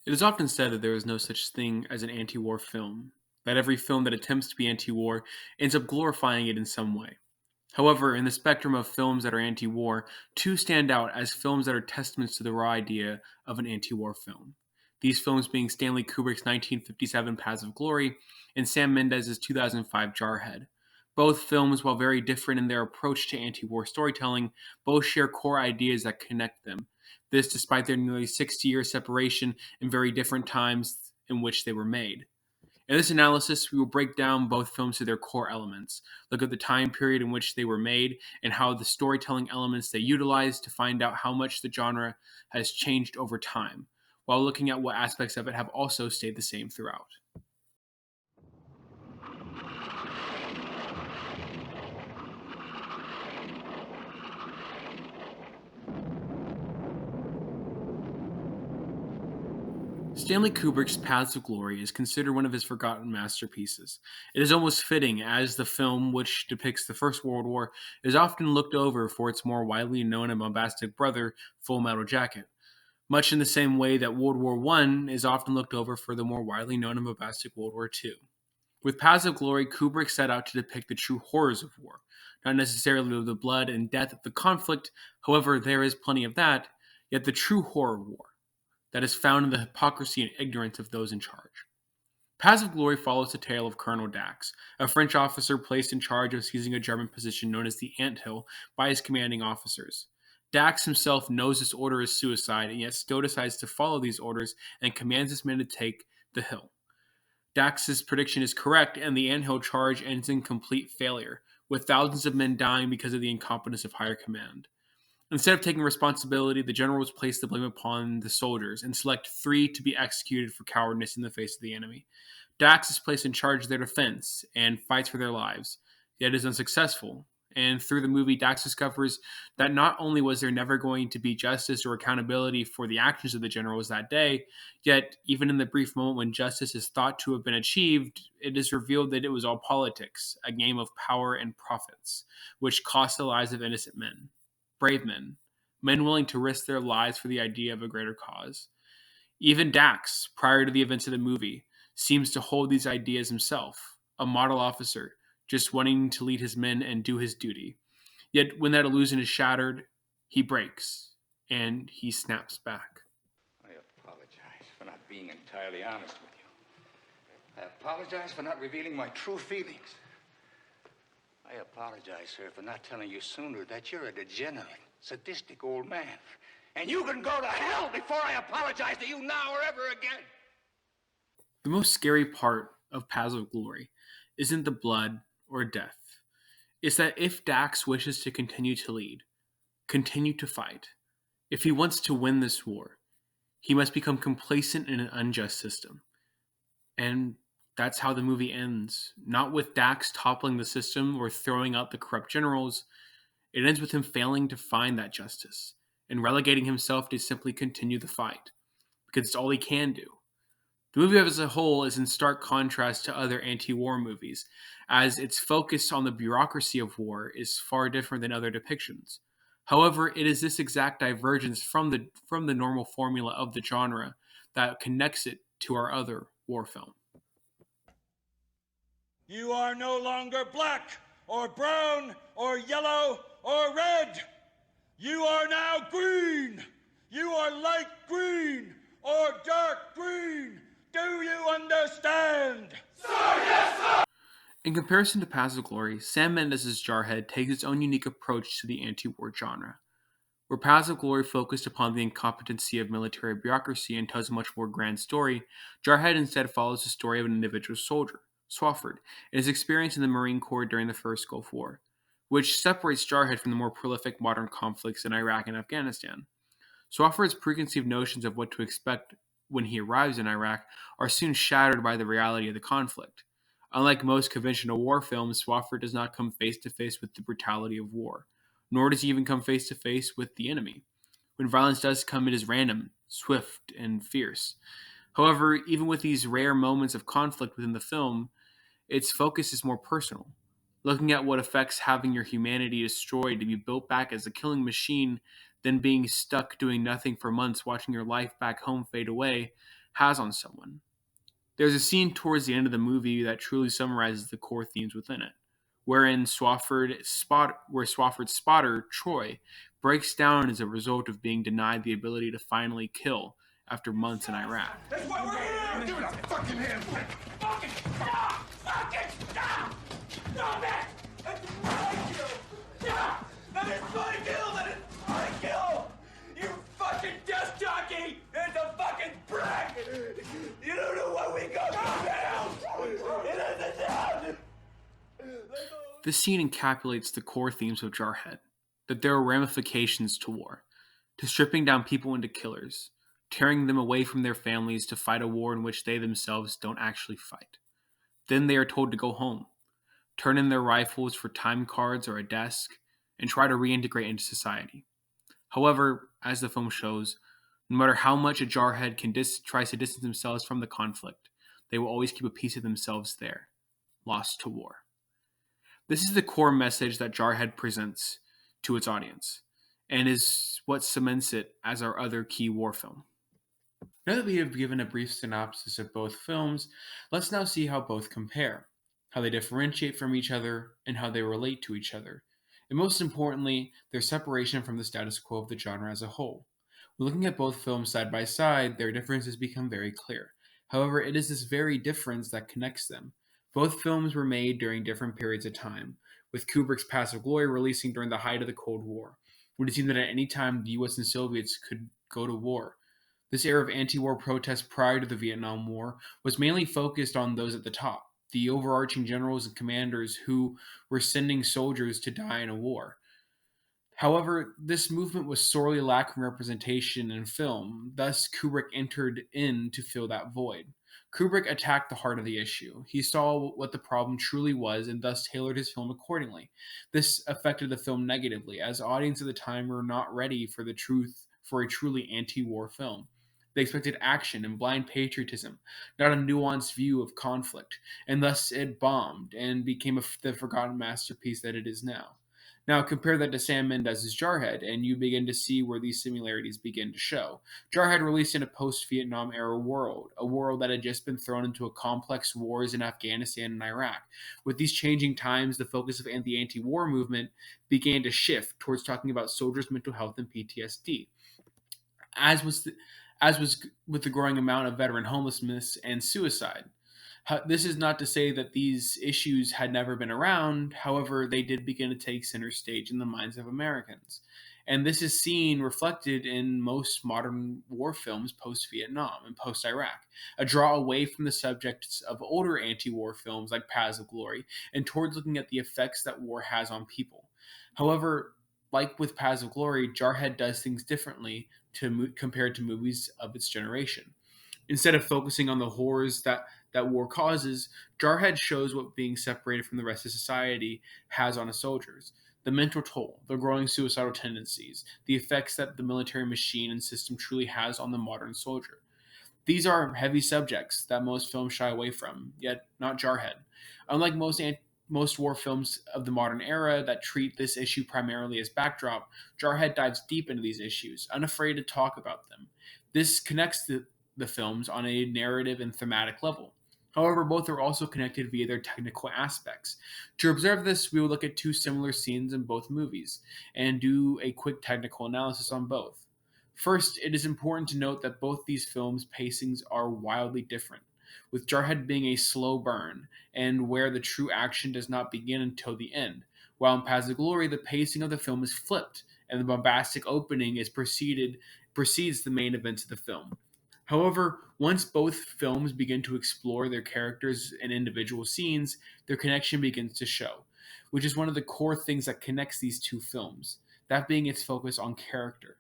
It is often said that there is no such thing as an anti war film, that every film that attempts to be anti war ends up glorifying it in some way. However, in the spectrum of films that are anti war, two stand out as films that are testaments to the raw idea of an anti war film. These films being Stanley Kubrick's 1957 Paths of Glory and Sam Mendes's 2005 Jarhead. Both films, while very different in their approach to anti war storytelling, both share core ideas that connect them. This despite their nearly 60-year separation and very different times in which they were made. In this analysis, we will break down both films to their core elements, look at the time period in which they were made, and how the storytelling elements they utilize to find out how much the genre has changed over time, while looking at what aspects of it have also stayed the same throughout. Stanley Kubrick's Paths of Glory is considered one of his forgotten masterpieces. It is almost fitting, as the film, which depicts the First World War, is often looked over for its more widely known and bombastic brother, Full Metal Jacket, much in the same way that World War I is often looked over for the more widely known and bombastic World War II. With Paths of Glory, Kubrick set out to depict the true horrors of war, not necessarily the blood and death of the conflict, however, there is plenty of that, yet the true horror of war that is found in the hypocrisy and ignorance of those in charge. Paths of Glory follows the tale of Colonel Dax, a French officer placed in charge of seizing a German position known as the Ant Hill by his commanding officers. Dax himself knows this order is suicide and yet still decides to follow these orders and commands his men to take the hill. Dax's prediction is correct, and the Ant Hill charge ends in complete failure, with thousands of men dying because of the incompetence of higher command. Instead of taking responsibility, the generals place the blame upon the soldiers and select three to be executed for cowardice in the face of the enemy. Dax is placed in charge of their defense and fights for their lives, yet is unsuccessful. And through the movie, Dax discovers that not only was there never going to be justice or accountability for the actions of the generals that day, yet even in the brief moment when justice is thought to have been achieved, it is revealed that it was all politics, a game of power and profits, which cost the lives of innocent men, brave men, men willing to risk their lives for the idea of a greater cause. Even Dax, prior to the events of the movie, seems to hold these ideas himself, a model officer, just wanting to lead his men and do his duty. Yet when that illusion is shattered, he breaks and he snaps back. I apologize for not being entirely honest with you. I apologize for not revealing my true feelings. I apologize, sir, for not telling you sooner that you're a degenerate, sadistic old man. And you can go to hell before I apologize to you now or ever again. The most scary part of Paths of Glory isn't the blood or death. It's that if Dax wishes to continue to lead, continue to fight, if he wants to win this war, he must become complacent in an unjust system. And that's how the movie ends. Not with Dax toppling the system or throwing out the corrupt generals. It ends with him failing to find that justice and relegating himself to simply continue the fight because it's all he can do. The movie as a whole is in stark contrast to other anti war movies, as its focus on the bureaucracy of war is far different than other depictions. However, it is this exact divergence from the normal formula of the genre that connects it to our other war film. You are no longer black or brown or yellow or red. You are now green. You are light green or dark green. Do you understand? In comparison to Paths of Glory, Sam Mendes' Jarhead takes its own unique approach to the anti-war genre. Where Paths of Glory focused upon the incompetency of military bureaucracy and tells a much more grand story, Jarhead instead follows the story of an individual soldier, Swafford, and his experience in the Marine Corps during the First Gulf War, which separates Jarhead from the more prolific modern conflicts in Iraq and Afghanistan. Swafford's preconceived notions of what to expect when he arrives in Iraq are soon shattered by the reality of the conflict. Unlike most conventional war films, Swafford does not come face to face with the brutality of war, nor does he even come face to face with the enemy. When violence does come, it is random, swift, and fierce. However, even with these rare moments of conflict within the film, its focus is more personal. Looking at what affects having your humanity destroyed to be built back as a killing machine, then being stuck doing nothing for months watching your life back home fade away, has on someone. There's a scene towards the end of the movie that truly summarizes the core themes within it, where Swafford's spotter, Troy, breaks down as a result of being denied the ability to finally kill after months in Iraq. That's why we're here! Give it up, fucking hand! Fucking stop! Fucking stop! Stop it! That's my kill! Stop! That is my kill! That is my kill! You fucking desk jockey! It's a fucking prick! You don't know what we go through now! It isn't down! This scene encapsulates the core themes of Jarhead, that there are ramifications to war, to stripping down people into killers, tearing them away from their families to fight a war in which they themselves don't actually fight. Then they are told to go home, turn in their rifles for time cards or a desk, and try to reintegrate into society. However, as the film shows, no matter how much a Jarhead tries to distance themselves from the conflict, they will always keep a piece of themselves there, lost to war. This is the core message that Jarhead presents to its audience, and is what cements it as our other key war film. Now that we have given a brief synopsis of both films, let's now see how both compare, how they differentiate from each other, and how they relate to each other, and most importantly, their separation from the status quo of the genre as a whole. When looking at both films side by side, their differences become very clear. However, it is this very difference that connects them. Both films were made during different periods of time, with Kubrick's Paths of Glory releasing during the height of the Cold War, when it seemed that at any time the US and Soviets could go to war. This era of anti-war protest prior to the Vietnam War was mainly focused on those at the top, the overarching generals and commanders who were sending soldiers to die in a war. However, this movement was sorely lacking representation in film, thus Kubrick entered in to fill that void. Kubrick attacked the heart of the issue. He saw what the problem truly was and thus tailored his film accordingly. This affected the film negatively, as audiences at the time were not ready for a truly anti-war film. They expected action and blind patriotism, not a nuanced view of conflict, and thus it bombed and became the forgotten masterpiece that it is now. Now compare that to Sam Mendes' Jarhead, and you begin to see where these similarities begin to show. Jarhead released in a post-Vietnam era world, a world that had just been thrown into a complex wars in Afghanistan and Iraq. With these changing times, the focus of the anti-war movement began to shift towards talking about soldiers' mental health and PTSD. As was the, as was with the growing amount of veteran homelessness and suicide. This is not to say that these issues had never been around, however, they did begin to take center stage in the minds of Americans. And this is seen reflected in most modern war films post Vietnam and post Iraq, a draw away from the subjects of older anti war films like Paths of Glory and towards looking at the effects that war has on people. However, like with Paths of Glory, Jarhead does things differently compared to movies of its generation. Instead of focusing on the horrors that war causes, Jarhead shows what being separated from the rest of society has on its soldiers. The mental toll, the growing suicidal tendencies, the effects that the military machine and system truly has on the modern soldier. These are heavy subjects that most films shy away from, yet not Jarhead. Unlike most war films of the modern era that treat this issue primarily as backdrop, Jarhead dives deep into these issues, unafraid to talk about them. This connects the films on a narrative and thematic level. However, both are also connected via their technical aspects. To observe this, we will look at two similar scenes in both movies and do a quick technical analysis on both. First, it is important to note that both these films' pacings are wildly different, with Jarhead being a slow burn, and where the true action does not begin until the end, while in Paths of Glory, the pacing of the film is flipped, and the bombastic opening precedes the main events of the film. However, once both films begin to explore their characters and individual scenes, their connection begins to show, which is one of the core things that connects these two films, that being its focus on character.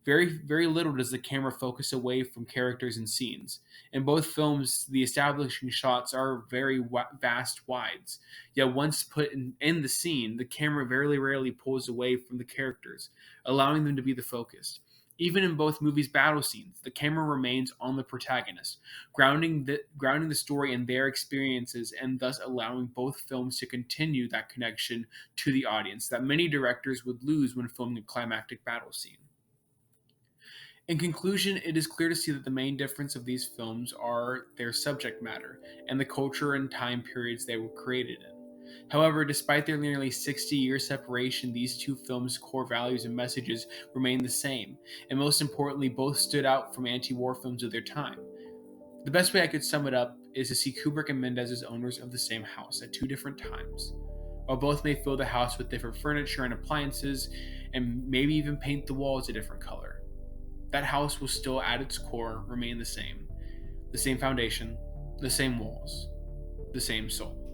Very little does the camera focus away from characters and scenes. In both films, the establishing shots are very vast wides. Yet once put in the scene, the camera very rarely pulls away from the characters, allowing them to be the focus. Even in both movies' battle scenes, the camera remains on the protagonist, grounding the story in their experiences and thus allowing both films to continue that connection to the audience that many directors would lose when filming a climactic battle scene. In conclusion, it is clear to see that the main difference of these films are their subject matter and the culture and time periods they were created in. However, despite their nearly 60-year separation, these two films' core values and messages remain the same, and most importantly, both stood out from anti war films of their time. The best way I could sum it up is to see Kubrick and Mendez as owners of the same house at two different times. While both may fill the house with different furniture and appliances, and maybe even paint the walls a different color, that house will still, at its core, remain the same. The same foundation, the same walls, the same soul.